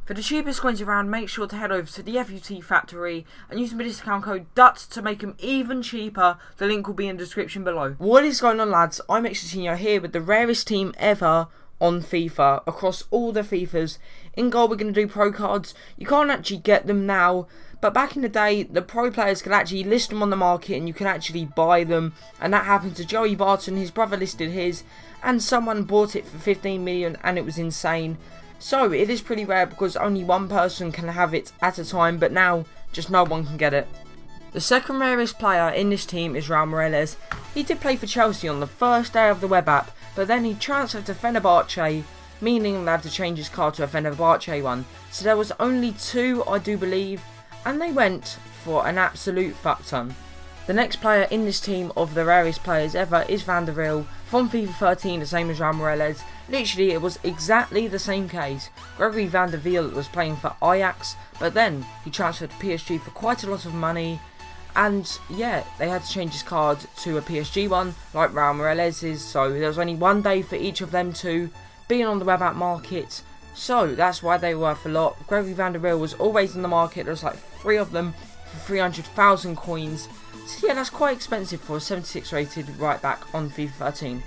For the cheapest coins around, make sure to head over to the FUT factory and use my discount code DUT to make them even cheaper. The link will be in the description below. What is going on, lads? I'm Extratinho here with the rarest team ever on FIFA across all the FIFAs. In goal, we're going to do pro cards. You can't actually get them now, but back in the day, the pro players could actually list them on the market and you can actually buy them. And that happened to Joey Barton. His brother listed his and someone bought it for 15 million and it was insane. So it is pretty rare because only one person can have it at a time, but now just no one can get it. The second rarest player in this team is Rarest. He did play for Chelsea on the first day of the web app, but then he transferred to Fenerbahce, meaning he'll have to change his card to a Fenerbahce one. So there was only two, I do believe, and they went for an absolute fuck ton. The next player in this team of the rarest players ever is Van der Wiel from FIFA 13, the same as Rarest. Literally, it was exactly the same case. Gregory Van der Wiel was playing for Ajax, but then he transferred to PSG for quite a lot of money. And yeah, they had to change his card to a PSG one, like Rarest's. So there was only one day for each of them to being on the web app market. So that's why they were worth a lot. Gregory Van der Wiel was always in the market. There was like 3 of them for 300,000 coins. So yeah, that's quite expensive for a 76 rated right back on FIFA 13.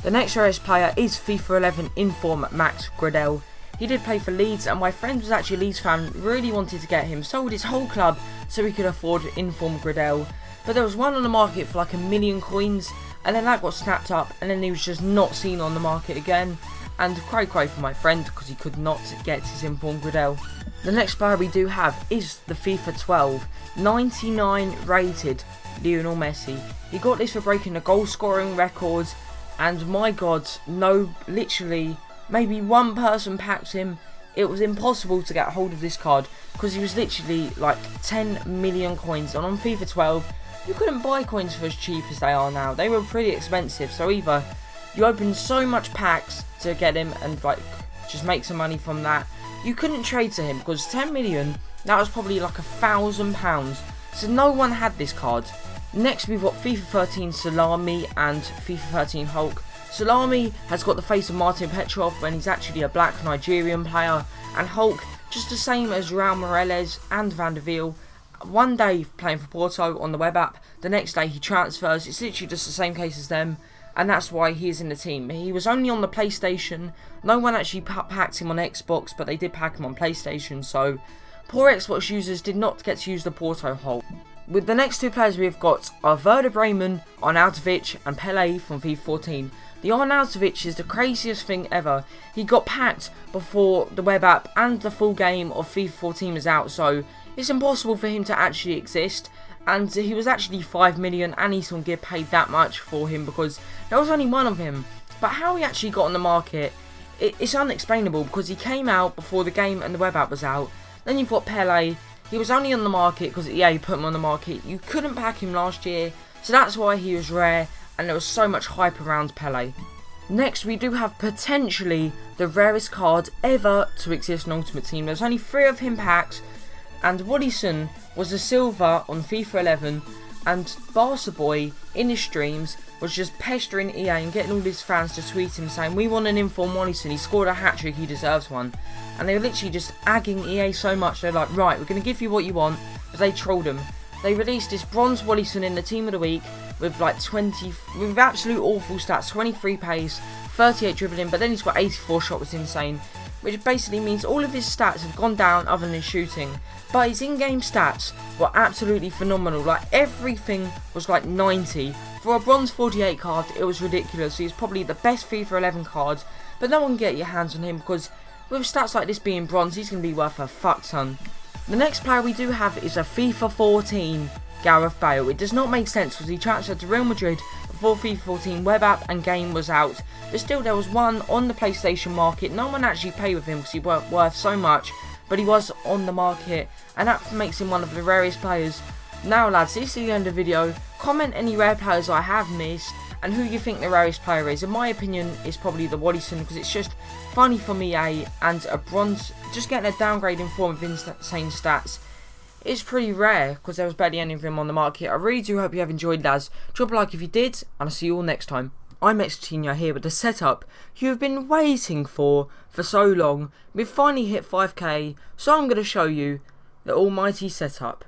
The next rarest player is FIFA 11 inform Max Gradel. He did play for Leeds and my friend was actually a Leeds fan, really wanted to get him, sold his whole club so he could afford inform Gradel. But there was one on the market for like 1 million coins and then that got snapped up and then he was just not seen on the market again. And cry for my friend because he could not get his inform Gradel. The next player we do have is the FIFA 12 99 rated Lionel Messi. He got this for breaking the goal scoring records and my god, no, literally maybe one person packed him. It was impossible to get hold of this card because he was literally like 10 million coins, and on FIFA 12 you couldn't buy coins for as cheap as they are now. They were pretty expensive, so either you opened so much packs to get him and like just make some money from that. You couldn't trade to him because 10 million, that was probably like £1,000, so no one had this card. Next we've got FIFA 13 Salami and FIFA 13 Hulk. Salami has got the face of Martin Petrov when he's actually a black Nigerian player, and Hulk just the same as Rarest and Van der Wiel. One day playing for Porto on the web app, the next day he transfers. It's literally just the same case as them, and that's why he's in the team. He was only on the PlayStation. No one actually packed him on Xbox, but they did pack him on PlayStation, so poor Xbox users did not get to use the Porto Hulk. With the next two players we've got are Werder Bremen, Arnautovic and Pele from FIFA 14. The Arnautovic is the craziest thing ever. He got packed before the web app and the full game of FIFA 14 was out, so it's impossible for him to actually exist. And he was actually 5 million and he didn't get paid that much for him because there was only one of him. But how he actually got on the market, it's unexplainable because he came out before the game and the web app was out. Then you've got Pele. He was only on the market because you put him on the market. You couldn't pack him last year, so that's why he was rare and there was so much hype around Pele. Next we do have potentially the rarest card ever to exist in Ultimate Team. There's only 3 of him packed, and Wadison was a silver on FIFA 11, and Barca Boy in his streams was just pestering EA and getting all his fans to tweet him saying, we want an inform Wadison, he scored a hat-trick, he deserves one. And they were literally just agging EA so much, they're like, right, we're going to give you what you want, but they trolled him. They released this bronze Wadison in the team of the week with like with absolute awful stats, 23 pace, 38 dribbling, but then he's got 84 shot, was insane. Which basically means all of his stats have gone down other than his shooting. But his in-game stats were absolutely phenomenal. Like everything was like 90. For a bronze 48 card, it was ridiculous. He's probably the best FIFA 11 card, but no one can get your hands on him because with stats like this being bronze, he's going to be worth a fuck ton. The next player we do have is a FIFA 14 Gareth Bale. It does not make sense because he transferred to Real Madrid before FIFA 14 web app and game was out. But still, there was one on the PlayStation market. No one actually paid with him because he was worth so much, but he was on the market, and that makes him one of the rarest players. Now lads, this is the end of the video. Comment any rare players I have missed and who you think the rarest player is. In my opinion, it's probably the Wadison because it's just funny for me, and a bronze, just getting a downgrade in form of insane stats is pretty rare because there was barely any of them on the market. I really do hope you have enjoyed, lads. Drop a like if you did, and I'll see you all next time. I'm Extino here with the setup you've been waiting for so long. We've finally hit 5k, so I'm going to show you the almighty setup.